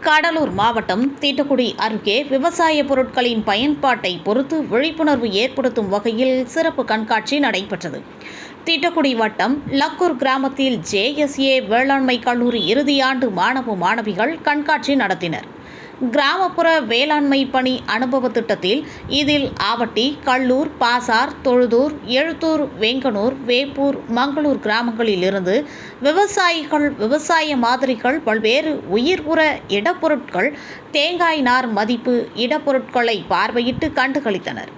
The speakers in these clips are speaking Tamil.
கடலூர் மாவட்டம் தீட்டுக்குடி அருகே விவசாய பொருட்களின் பயன்பாட்டை பொறுத்து விழிப்புணர்வு ஏற்படுத்தும் வகையில் சிறப்பு கண்காட்சி நடைபெற்றது. தீட்டுக்குடி வட்டம் லக்கூர் கிராமத்தில் JSA வேளாண்மை கல்லூரி இறுதியாண்டு மாணவ மாணவிகள் கண்காட்சி நடத்தினர். கிராமப்புற வேளாண்மை பணி அனுபவ திட்டத்தில் இதில் ஆவட்டி, கல்லூர், பாசார், தொழுதூர், எழுத்தூர், வேங்கனூர், வேப்பூர், மங்களூர் கிராமங்களில் இருந்து விவசாயிகள் விவசாய மாதிரிகள், பல்வேறு உயிர் உர இடப்பொருட்கள், தேங்காய் நார் மதிப்பு இடப்பொருட்களை பார்வையிட்டு கண்டுகளித்தனர்.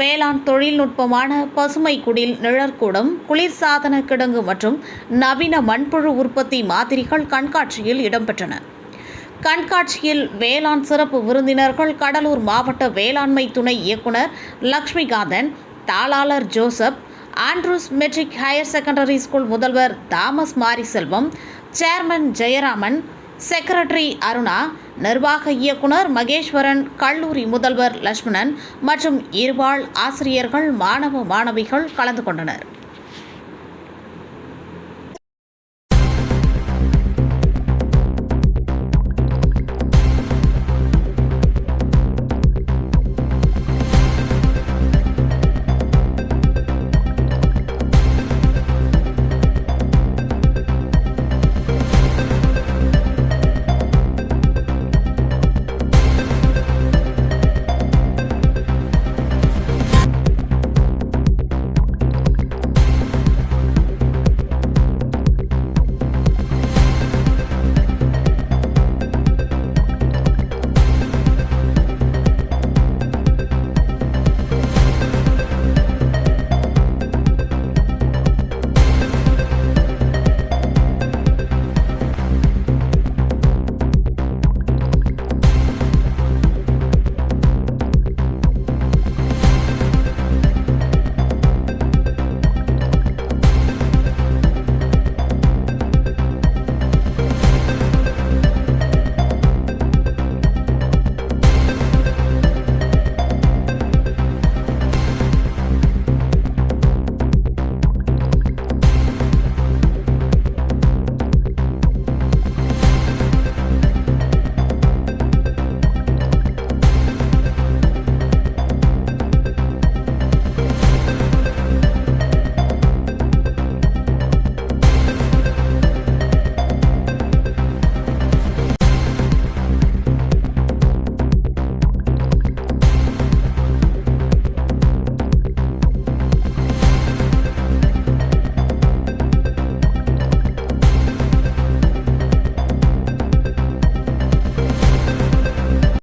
வேளாண் தொழில்நுட்பமான பசுமை குடில், நிழற்கூடம், குளிர்சாதன கிடங்கு மற்றும் நவீன மண்புழு உற்பத்தி மாதிரிகள் கண்காட்சியில் இடம்பெற்றன. கண்காட்சியில் வேளாண் சிறப்பு விருந்தினர்கள் கடலூர் மாவட்ட வேளாண்மை துணை இயக்குனர் லட்சுமிகாந்தன், தாளாளர் Joseph, Andrews matric higher secondary school முதல்வர் Thomas Mariselvam, chairman Jayaraman, secretary Aruna, நிர்வாக இயக்குனர் மகேஸ்வரன், கல்லூரி முதல்வர் லட்சுமணன் மற்றும் இருபால் ஆசிரியர்கள், மாணவ மாணவிகள் கலந்து கொண்டனர்.